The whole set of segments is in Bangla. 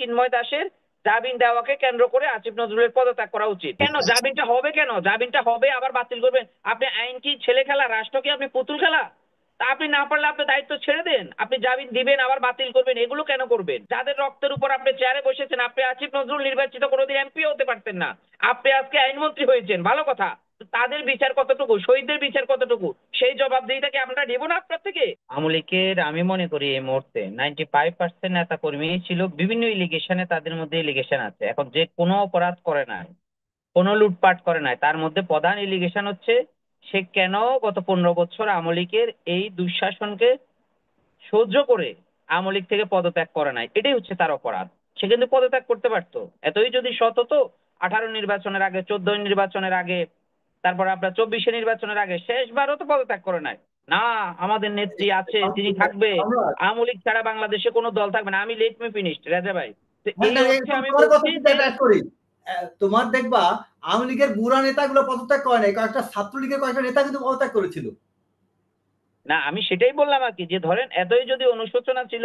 চিন্ময় দাসের জামিন দেওয়াকে কেন্দ্র করে আসিফ নজরুলের পদত্যাগ করা উচিত। কেন জামিনটা হবে, কেন জামিনটা হবে আবার বাতিল করবেন? আপনি আইন কি ছেলে খেলা, রাষ্ট্র কি আপনি পুতুল খেলা? তা আপনি না পারলে আপনি দায়িত্ব ছেড়ে দেন, আপনি জামিন দিবেন আবার বাতিল করবেন, এগুলো কেন করবেন? যাদের রক্তের উপর আপনি চেয়ারে বসেছেন, আপনি আসিফ নজরুল নির্বাচিত কোনোদিন এমপি হতে পারতেন না, আপনি আজকে আইনমন্ত্রী হয়েছেন, ভালো কথা। তাদের বিচার কতটুকু, শহীদদের বিচার কতটুকু, সেই জবাবদিহিটা কি আমরা নেব না আপনার থেকে? আওয়ামী লীগের আমি মনে করি এই মুহূর্তে 95% নেতা কর্মী ছিল, বিভিন্ন ইলিগেশনে তাদের মধ্যে ইলিগেশন আছে। এখন যে কোনো অপরাধ করে নাই, কোনো লুটপাট করে নাই, তার মধ্যে প্রধান ইলিগেশন হচ্ছে সে কেন গত 15 বছর আওয়ামী লীগের এই দুঃশাসনকে সহ্য করে আওয়ামী লীগ থেকে পদত্যাগ করে নাই, এটাই হচ্ছে তার অপরাধ। সে কিন্তু পদত্যাগ করতে পারতো, এতই যদি সৎ হতো। 18 নির্বাচনের আগে, 14 নির্বাচনের আগে, তারপর আপনার 24 নির্বাচনের আগে, শেষবারও তো পদত্যাগ করে নাই। না, আমাদের নেত্রী আছে, তিনি থাকবে, সম্রাট, আওয়ামী লীগ ছাড়া বাংলাদেশে কোনো দল থাকবে না, আমি লেট মি ফিনিশড রেজা ভাই। তো হ্যাঁ, এই অর্থে আমি তোমার কথা বলছি কিন্তু যে অ্যাটাচ করি। তোমার দেখবা আওয়ামী লীগের বুড়া নেতাগুলো পদত্যাগ করে নাই, কয়েকটা ছাত্রলীগের কয়েকটা নেতা কিন্তু পদত্যাগ করেছিল। না, আমি সেটাই বললাম আর কি, যে ধরেন এতই যদি অনুশোচনা ছিল,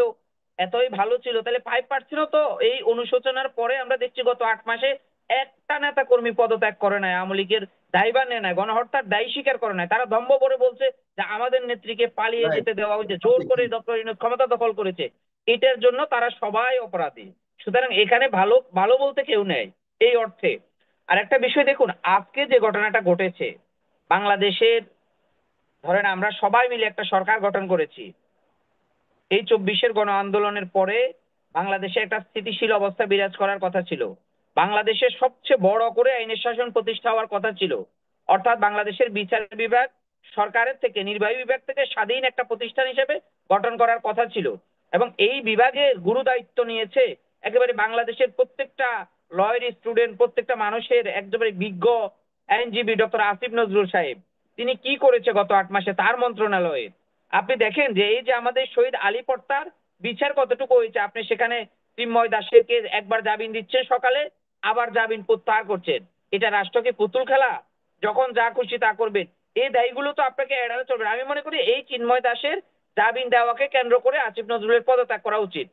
এতই ভালো ছিল, তাহলে 5% তো এই অনুশোচনার পরে আমরা দেখছি গত 8 মাসে একটা নেতা কর্মী পদত্যাগ করে নাই, আওয়ামী লীগের দায়ভার নেয় নাই, গণহত্যার দায় স্বীকার করে নাই। তারা দম্ভ করে বলছে যে আমাদের নেত্রীকে পালিয়ে রাইট। যেতে দেওয়া হয়েছে, জোর করে ডক্টর ইউনূস ক্ষমতা দখল করেছে, এটার জন্য তারা সবাই অপরাধী। সুতরাং এখানে ভালো ভালো বলতে কেউ নেই এই অর্থে। আর একটা বিষয় দেখুন, আজকে যে ঘটনাটা ঘটেছে বাংলাদেশের, ধরেন আমরা সবাই মিলে একটা সরকার গঠন করেছি, এই 24 গণ আন্দোলনের পরে বাংলাদেশে একটা স্থিতিশীল অবস্থা বিরাজ করার কথা ছিল, বাংলাদেশের সবচেয়ে বড় করে আইনের শাসন প্রতিষ্ঠা হওয়ার কথা ছিল, অর্থাৎ বাংলাদেশের বিচার বিভাগ সরকারের থেকে, নির্বাহী বিভাগ থেকে স্বাধীন একটা প্রতিষ্ঠান হিসেবে গঠন করার কথা ছিল। এবং এই বিভাগের গুরু দায়িত্ব নিয়েছে একেবারে বাংলাদেশের প্রত্যেকটা লয়ের স্টুডেন্ট, প্রত্যেকটা মানুষের একেবারে বিজ্ঞ আইনজীবী ডক্টর আসিফ নজরুল সাহেব। তিনি কি করেছে গত 8 মাসে তার মন্ত্রণালয়ে? আপনি দেখেন যে এই যে আমাদের শহীদ আলী পট্টার বিচার কতটুকু হয়েছে, আপনি সেখানে চিন্ময় দাসকে একবার জামিন দিচ্ছেন সকালে, আবার জামিন প্রত্যাহার করছেন। এটা রাষ্ট্রকে পুতুল খেলা, যখন যা খুশি তা করবেন, এই দায়ীগুলো তো আপনাকে এড়ানো চলবে না। আমি মনে করি এই চিন্ময় দাসের জামিন দেওয়াকে কেন্দ্র করে আসিফ নজরুলের পদত্যাগ করা উচিত।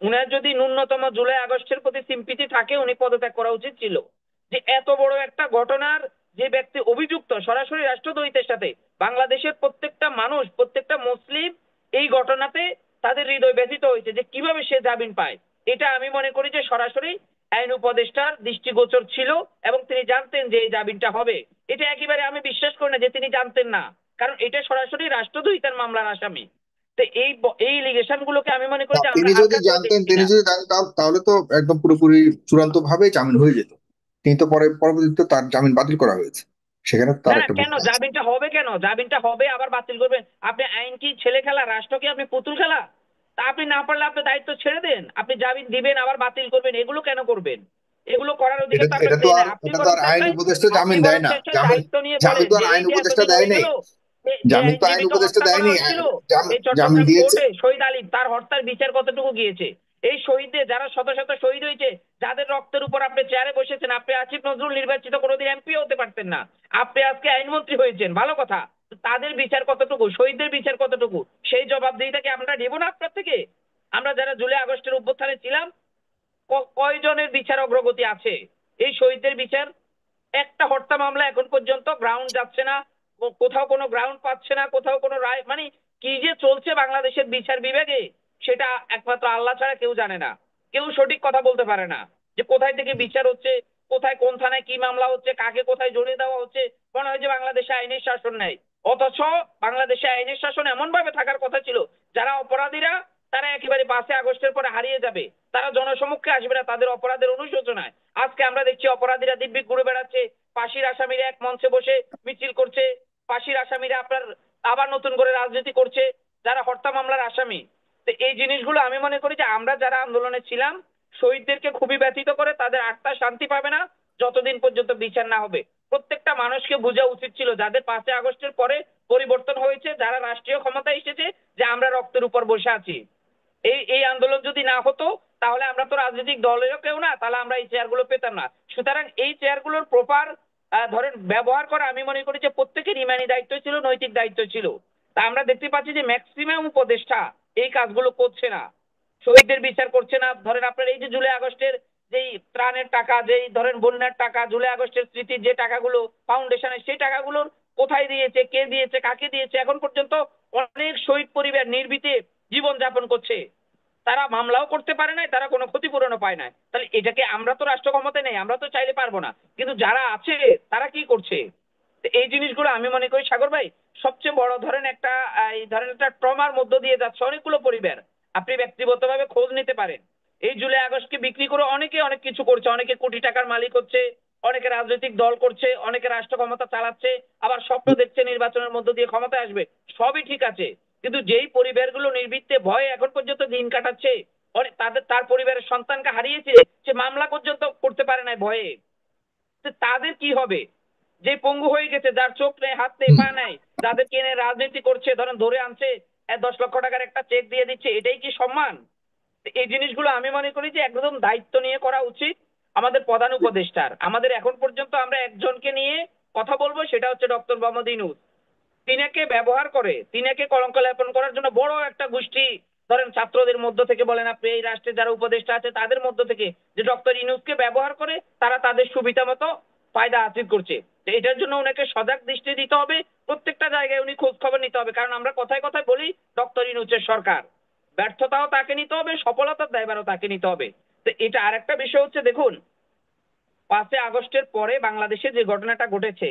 উনার যদি ন্যূনতম জুলাই আগস্টের প্রতি সিম্পিতি থাকে, উনি পদত্যাগ করা উচিত ছিল। যে এত বড় একটা ঘটনার যে ব্যক্তি অভিযুক্ত সরাসরি রাষ্ট্রদ্রোহিতার সাথে, বাংলাদেশের প্রত্যেকটা মানুষ, প্রত্যেকটা মুসলিম এই ঘটনাতে তাদের হৃদয় ব্যথিত হয়েছে যে কিভাবে সে জামিন পায়। এটা আমি মনে করি যে সরাসরি আইন উপদেষ্টার দৃষ্টিগোচর ছিল এবং তিনি জানতেন যে এই জামিনটা হবে। এটা একেবারে আমি বিশ্বাস করি না যে তিনি জানতেন না, কারণ এটা সরাসরি রাষ্ট্রদ্রোহিতার মামলার আসামি। তো এই লিগেশন গুলোকে আমি মনে করি না, যে আমরা তিনি যদি হালকা করে জানতেন, দেখছি তিনি না। যদি জানতেন তাহলে তো একদম পুরোপুরি চূড়ান্ত ভাবে জামিন হয়ে যেত। কিন্তু তো পরবর্তীতে তার জামিন বাতিল করা হয়েছে, সেখানে তো না তার না, একটা কেন ভূমিকা আছে। জামিনটা হবে, কেন জামিনটা হবে আবার বাতিল করবেন? আপনি আইন কি ছেলে খেলা, রাষ্ট্র কি আপনি পুতুল খেলা? তা আপনি না পারলে আপনি দায়িত্ব ছেড়ে দেন, আপনি জামিন দিবেন আবার বাতিল করবেন, এগুলো কেন করবেন? এগুলো করার এটা অধিকার তো এটা আপনাকে তো দেয় না। আর এটা তো আর আইন উপদেষ্টা আপনি জামিন দেয় বরং না। শেষে জামিন দায়িত্ব নিয়ে জামিন বলেন তো যে আর এই আইন যে উপদেষ্টা এতদিন দেয় হয়ে নাই। গেল, যে জামিন তো আইন আইনজীবীকে উপদেষ্টা হত্যা করা দেয়নি। হচ্ছিল, এই জামিন চট্টগ্রাম দিয়েছে। কোর্টে শহীদ আলী তার হত্যার বিচার কতটুকু গিয়েছে? এই শহীদদের যারা শত শত শহীদ হয়েছে, যাদের রক্তের উপর আপনি চেয়ারে বসেছেন, আপনি আসিফ নজরুল নির্বাচিত কোনোদিন এমপি হতে পারতেন না, আপনি আজকে আইনমন্ত্রী হয়েছেন, ভালো কথা। তাদের বিচার কতটুকু, শহীদদের বিচার কতটুকু, সেই জবাবদিহিটা কি আমরা নেব না আপনার থেকে? আমরা যারা জুলাই আগস্টের অভ্যুত্থানে ছিলাম, কয়জনের বিচার অগ্রগতি আছে? এই শহীদদের বিচার, একটা হত্যা মামলা এখন পর্যন্ত গ্রাউন্ড যাচ্ছে না, কোথাও কোনো গ্রাউন্ড পাচ্ছে না, কোথাও কোনো রায়, মানে কি যে চলছে বাংলাদেশের বিচার বিভাগে, সেটা একমাত্র আল্লাহ ছাড়া কেউ জানে না। কেউ সঠিক কথা বলতে পারে না যে কোথায় থেকে বিচার হচ্ছে, কোথায় কোন থানায় কি মামলা হচ্ছে, কাকে কোথায় জড়িয়ে দেওয়া হচ্ছে। মনে হয় যে বাংলাদেশে আইনের শাসন নেই, অথচ বাংলাদেশে আইনের শাসন এমন ভাবে থাকার কথা ছিল, যারা অপরাধীরা তারা একেবারে 5 আগস্টের পরে হারিয়ে যাবে, তারা জনসমক্ষে আসবে না তাদের অপরাধের অনুশোচনায়। আজকে আমরা দেখছি অপরাধীরা দিব্যি ঘুরে বেড়াচ্ছে, ফাঁসির আসামিরা এক মঞ্চে বসে মিছিল করছে, ফাঁসির আসামিরা আপনার আবার নতুন করে রাজনীতি করছে, যারা হত্যা মামলার আসামি। তো এই জিনিসগুলো আমি মনে করি যে আমরা যারা আন্দোলনে ছিলাম, শহীদদেরকে খুবই ব্যথিত করে, তাদের আত্মা শান্তি পাবে না যতদিন পর্যন্ত বিচার না হবে। প্রত্যেকটা মানুষকে বোঝা উচিত ছিল, যাদের 5 আগস্টের পরে পরিবর্তন হয়েছে, যারা রাষ্ট্রীয় ক্ষমতা এসেছে, যে আমরা রক্তের উপর বসে আছি। এই এই আন্দোলন যদি না হতো, তাহলে আমরা তো রাজনৈতিক দলেরও কেউ না, তাহলে আমরা এই চেয়ারগুলো পেতাম না। সুতরাং এই চেয়ারগুলোর প্রপার ধরেন ব্যবহার করা আমি মনে করি যে প্রত্যেকের ইমানি দায়িত্ব ছিল, নৈতিক দায়িত্ব ছিল। তা আমরা দেখতে পাচ্ছি যে ম্যাক্সিমাম উপদেষ্টা এই কাজগুলো করছে না। শহীদদের বিচার করছে না। ধরেন আপনার এই যে জুলাই আগস্টের যেই ত্রাণের টাকা, যেই ধরেন বন্যার টাকা, জুলাই আগস্টের স্মৃতির যে টাকাগুলো ফাউন্ডেশনের, সেই টাকাগুলোর কোথায় দিয়েছে, কে দিয়েছে, কাকে দিয়েছে, এখন পর্যন্ত অনেক শহীদ পরিবার নির্বিতে জীবন যাপন করছে। তারা মামলাও করতে পারে নাই, তারা কোনো ক্ষতিপূরণও পায় নাই। তাহলে এটাকে আমরা তো রাষ্ট্র ক্ষমতায় নেই, আমরা তো চাইলে পারবো না, কিন্তু যারা আছে তারা কি করছে? এই জিনিসগুলো আমি মনে করি সাগর ভাই সবচেয়ে বড় ধরেন একটা এই ধরেন একটা ট্রমার মধ্য দিয়ে যাচ্ছে অনেকগুলো পরিবার। আপনি ব্যক্তিগতভাবে খোঁজ নিতে পারেন, এই জুলাই আগস্টকে বিক্রি করে অনেকে অনেক কিছু করছে, অনেকে কোটি টাকার মালিক হচ্ছে, অনেকে রাজনৈতিক দল করছে, অনেকে রাষ্ট্র ক্ষমতা চালাচ্ছে, আবার স্বপ্ন দেখছে নির্বাচনের মধ্য দিয়ে ক্ষমতায় আসবে। সবই ঠিক আছে, কিন্তু যেই পরিবারগুলো নির্বিত্তে ভয়ে এখন পর্যন্ত দিন কাটাচ্ছে, তার পরিবারের সন্তানকে হারিয়েছে, সে মামলা পর্যন্ত করতে পারে না ভয়ে, তাদের কি হবে? যে পঙ্গু হয়ে গেছে, যার চোখ নেই, হাত নেই, পা নেই, যাদেরকে এনে রাজনীতি করছে, ধরেন ধরে আনছে, 10 লক্ষ টাকার একটা চেক দিয়ে দিচ্ছে, এটাই কি সম্মান? এই জিনিসগুলো আমি মনে করি যে একদম দায়িত্ব নিয়ে করা উচিত আমাদের প্রধান উপদেষ্টার। আমাদের এখন পর্যন্ত আমরা একজনকে নিয়ে কথা বলবো, সেটা হচ্ছে ডক্টর মোহাম্মদ ইউনূস। তিনাকে ব্যবহার করে, তিনাকে কলঙ্ক লেপন করার জন্য বড় একটা গোষ্ঠী, ধরেন ছাত্রদের মধ্য থেকে বলেন, আপনি এই রাষ্ট্রে যারা উপদেষ্টা আছে তাদের মধ্য থেকে, যে ডক্টর ইউনূসকে ব্যবহার করে তারা তাদের সুবিধা মতো ফায়দা হাসিল করছে। এটার জন্য ওনাকে সজাগ দৃষ্টি দিতে হবে, প্রত্যেকটা জায়গায় উনি খোঁজ খবর নিতে হবে। কারণ আমরা কথায় কথায় বলি ডক্টর ইউনূসের সরকার, ব্যর্থতাও তাকে নিতে হবে, সফলতার দায়ভারও তাকে নিতে হবে। তো এটা আরেকটা বিষয় হচ্ছে, দেখুন 5 আগস্টের পরে বাংলাদেশে যে ঘটনাটা ঘটেছে,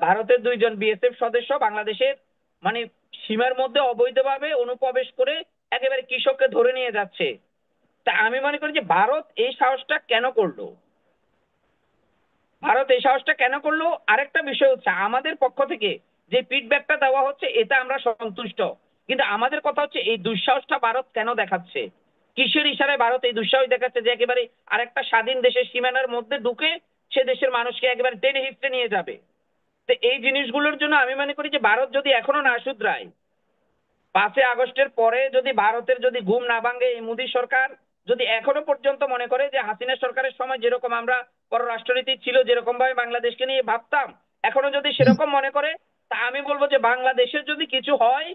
ভারতের 2 জন বিএসএফ সদস্য বাংলাদেশের মানে সীমার মধ্যে অবৈধভাবে অনুপ্রবেশ করে একেবারে কৃষককে ধরে নিয়ে যাচ্ছে। তা আমি মনে করি যে ভারত এই সাহসটা কেন করলো, ভারত এই সাহসটা কেন করলো? আরেকটা বিষয় হচ্ছে, আমাদের পক্ষ থেকে যে ফিডব্যাকটা দেওয়া হচ্ছে এতে আমরা সন্তুষ্ট, কিন্তু আমাদের কথা হচ্ছে এই দুঃসাহসটা ভারত কেন দেখাচ্ছে? কিসের ইশারায় ভারত এই দুঃসাহস দেখাচ্ছে যে একেবারে আরেকটা স্বাধীন দেশের সীমানার মধ্যে ঢুকে সে দেশের মানুষকে একেবারে টেনে হিঁচড়ে নিয়ে যাবে? তো এই জিনিসগুলোর জন্য আমি মনে করি যে ভারত যদি এখনো না শুধরায়, 5 আগস্টের পরে যদি ভারতের যদি ঘুম না ভাঙে, এই মোদী সরকার যদি এখনো পর্যন্ত মনে করে যে হাসিনা সরকারের সময় যেরকম আমরা পররাষ্ট্রনীতি ছিল, যেরকম ভাবে বাংলাদেশকে নিয়ে ভাবতাম, এখনো যদি সেরকম মনে করে, তা আমি বলবো যে বাংলাদেশের যদি কিছু হয়,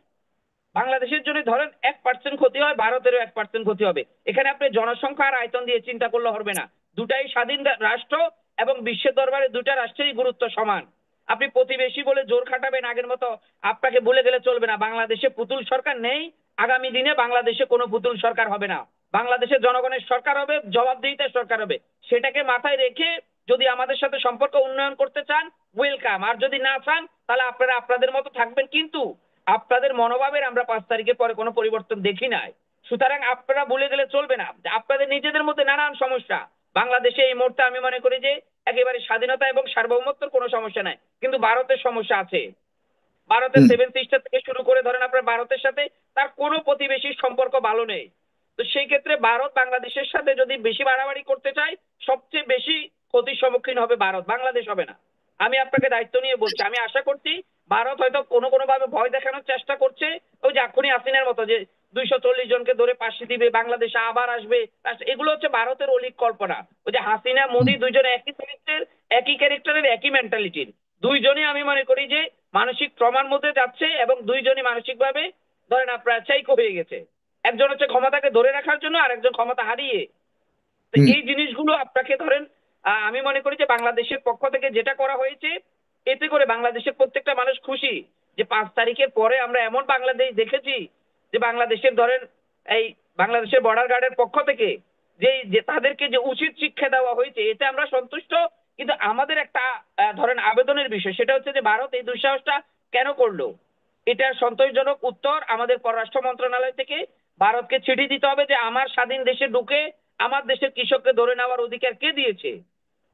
বাংলাদেশের জন্য ধরেন 1% ক্ষতি হয়, ভারতেরও 1% ক্ষতি হবে। এখানে আপনি জনসংখ্যা আর আয়তন দিয়ে চিন্তা করলে হবে না, দুটাই স্বাধীন রাষ্ট্র এবং বিশ্বের দরবারে দুটা রাষ্ট্রেরই গুরুত্ব সমান। আপনি প্রতিবেশী বলে জোর খাটাবেন আগের মতো, আপনাকে ভুলে গেলে চলবে না। বাংলাদেশে পুতুল সরকার নেই, আগামী দিনে বাংলাদেশে কোনো পুতুল সরকার হবে না। বাংলাদেশের জনগণের সরকার হবে, জবাবদিহিতার সরকার হবে। সেটাকে মাথায় রেখে যদি আমাদের সাথে সম্পর্ক উন্নয়ন করতে চান, ওয়েলকাম। আর যদি না চান, তাহলে আপনারা আপনাদের মতো থাকবেন, কিন্তু আপনাদের মনোভাবের আমরা 5 তারিখের পরে কোনো পরিবর্তন দেখি নাই। সুতরাং আপনারা ভুলে গেলে চলবে না, আপনাদের নিজেদের মধ্যে নানান সমস্যা। বাংলাদেশে এই মুহূর্তে আমি মনে করি যে একেবারে স্বাধীনতা এবং সার্বভৌমত্বের কোনো সমস্যা নাই, কিন্তু ভারতের সমস্যা আছে। ভারতের 7 সিস্টার থেকে শুরু করে ধরেন আপনার ভারতের সাথে তার কোনো প্রতিবেশীর সম্পর্ক ভালো নেই। তো সেই ক্ষেত্রে ভারত বাংলাদেশের সাথে যদি বেশি বাড়াবাড়ি করতে চায়, সবচেয়ে বেশি ক্ষতির সম্মুখীন হবে ভারত, বাংলাদেশ হবে না। আমি আপনাকে দায়িত্ব নিয়ে বলছি, আমি আশা করছি ভারত হয়তো কোনো ভাবে ভয় দেখানোর চেষ্টা করছে, ওই যে এখনই হাসিনার মতো যে 240 জনকে ধরে ফাঁসি দিবে, বাংলাদেশে আবার আসবে, এগুলো হচ্ছে ভারতের অলিক কল্পনা। ওই যে হাসিনা মোদী দুইজন একই চরিত্রের, একই ক্যারেক্টারের, একই মেন্টালিটির, দুইজনই আমি মনে করি যে মানসিক ট্রমার মধ্যে যাচ্ছে এবং দুইজনই মানসিকভাবে ধরেন আপনার চাইকো হয়ে গেছে। একজন হচ্ছে ক্ষমতাকে ধরে রাখার জন্য, আর একজন ক্ষমতা হারিয়ে। তো এই জিনিসগুলো আপনাকে ধরেন আমি মনে করি যে বাংলাদেশের পক্ষ থেকে যেটা করা হয়েছে, এতে করে বাংলাদেশের প্রত্যেকটা মানুষ খুশি যে 5 তারিখের পরে আমরা এমন বাংলাদেশ দেখেছি যে বাংলাদেশের ধরেন এই বাংলাদেশের বর্ডার গার্ডের পক্ষ থেকে যে তাদেরকে যে উচিত শিক্ষা দেওয়া হয়েছে, এতে আমরা সন্তুষ্ট। কিন্তু আমাদের একটা ধরেন আবেদনের বিষয়, সেটা হচ্ছে যে ভারত এই দুঃসাহসটা কেন করলো, এটার সন্তোষজনক উত্তর আমাদের পররাষ্ট্র মন্ত্রণালয় থেকে ভারতকে চিঠি দিতে হবে যে আমার স্বাধীন দেশে ঢুকে আমার দেশের কৃষককে ধরে নেওয়ার অধিকার কে দিয়েছে।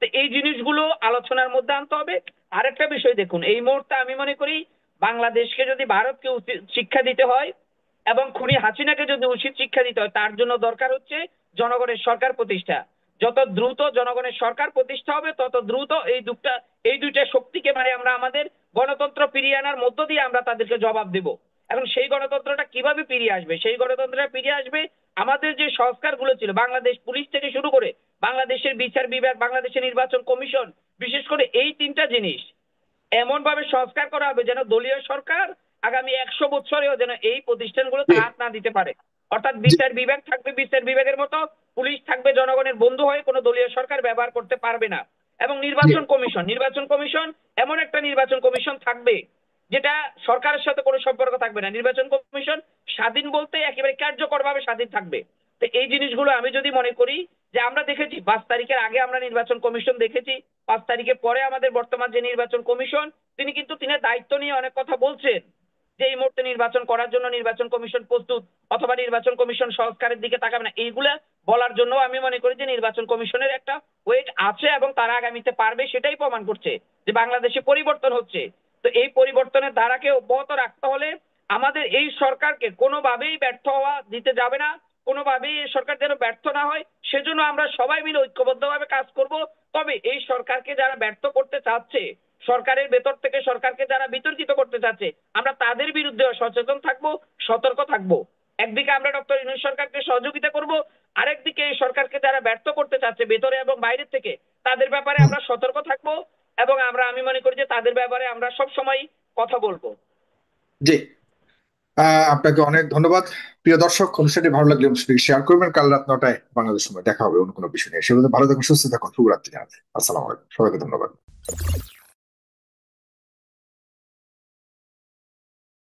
তো এই জিনিসগুলো আলোচনার মধ্যে আনতে হবে। আরেকটা বিষয় দেখুন, এই মুহূর্তে আমি মনে করি বাংলাদেশকে যদি ভারতকে শিক্ষা দিতে হয় এবং খুনি হাসিনাকে যদি উচিত শিক্ষা দিতে হয়, তার জন্য দরকার হচ্ছে জনগণের সরকার প্রতিষ্ঠা। যত দ্রুত জনগণের সরকার প্রতিষ্ঠা হবে, তত দ্রুত এই দুইটা শক্তিকে মানে আমরা আমাদের গণতন্ত্র ফিরিয়ে আনার মধ্য দিয়ে আমরা তাদেরকে জবাব দেব। এখন সেই গণতন্ত্রটা কিভাবে ফিরিয়ে আসবে? সেই গণতন্ত্রটা ফিরিয়ে আসবে আমাদের যে সংস্কারগুলো ছিল, বাংলাদেশ পুলিশ থেকে শুরু করে বাংলাদেশের বিচার বিভাগ, বাংলাদেশের নির্বাচন কমিশন, বিশেষ করে এই 3টা জিনিস এমন ভাবে সংস্কার করা হবে যেন দলীয় সরকার আগামী 100 বছরেও যেন এই প্রতিষ্ঠানগুলোতে হাত না দিতে পারে। অর্থাৎ বিচার বিভাগ থাকবে বিচার বিভাগের মতো, পুলিশ থাকবে জনগণের বন্ধু হয়ে, কোনো দলীয় সরকার ব্যবহার করতে পারবে না। এবং নির্বাচন কমিশন এমন একটা নির্বাচন কমিশন থাকবে যেটা সরকারের সাথে কোনো সম্পর্ক থাকবে না। নির্বাচন কমিশন স্বাধীন বলতে একেবারে কার্যকরভাবে স্বাধীন থাকবে। তো এই জিনিসগুলো আমি যদি মনে করি যে আমরা দেখেছি 5 তারিখের আগে আমরা নির্বাচন কমিশন দেখেছি, 5 তারিখের পরে আমাদের বর্তমান যে নির্বাচন কমিশন তিনি দায়িত্ব নিয়ে অনেক কথা বলছেন যে এই মুহূর্তে নির্বাচন করার জন্য নির্বাচন কমিশন প্রস্তুত, অথবা নির্বাচন কমিশন সংস্কারের দিকে তাকাবে না। এইগুলা বলার জন্য আমি মনে করি যে নির্বাচন কমিশনের একটা ওয়েট আছে এবং তারা আগামীতে পারবে, সেটাই প্রমাণ করছে যে বাংলাদেশে পরিবর্তন হচ্ছে। তো এই পরিবর্তনের ধারাকে অব্যাহত রাখতে হলে আমাদের এই সরকারকে কোনোভাবেই ব্যর্থ হওয়া দিতে যাবে না, কোনোভাবেই এই সরকার যেন ব্যর্থ না হয়, সেজন্য আমরা সবাই মিলে ঐক্যবদ্ধভাবে কাজ করব। তবে এই সরকারকে যারা ব্যর্থ করতে চাচ্ছে, সরকারের ভেতর থেকে সরকারকে যারা বিতর্কিত করতে চাচ্ছে, আমরা তাদের বিরুদ্ধে সচেতন থাকবো, সতর্ক থাকবো। একদিকে আমরা ডক্টর ইউনূস সরকারকে সহযোগিতা করব, আরেকদিকে এই সরকারকে যারা ব্যর্থ করতে চাচ্ছে ভেতরে এবং বাইরে থেকে, তাদের ব্যাপারে আমরা সতর্ক থাকবো এবং আমি মনে করি যে তাদের ব্যাপারে আমরা সব সময় কথা বলবো। জি, আপনাকে অনেক ধন্যবাদ। প্রিয় দর্শক, অনুষ্ঠানটি ভালো লাগলে অনুষ্ঠানটি শেয়ার করবেন। কাল রাত 9টায় বাংলাদেশ সময় দেখা হবে অন্য কোনো বিষয় নিয়ে। সে ভালো থাকুন, সুস্থ থাকুন, শুভরাত্রি জানাতে। আসসালামু আলাইকুম, সবাইকে ধন্যবাদ।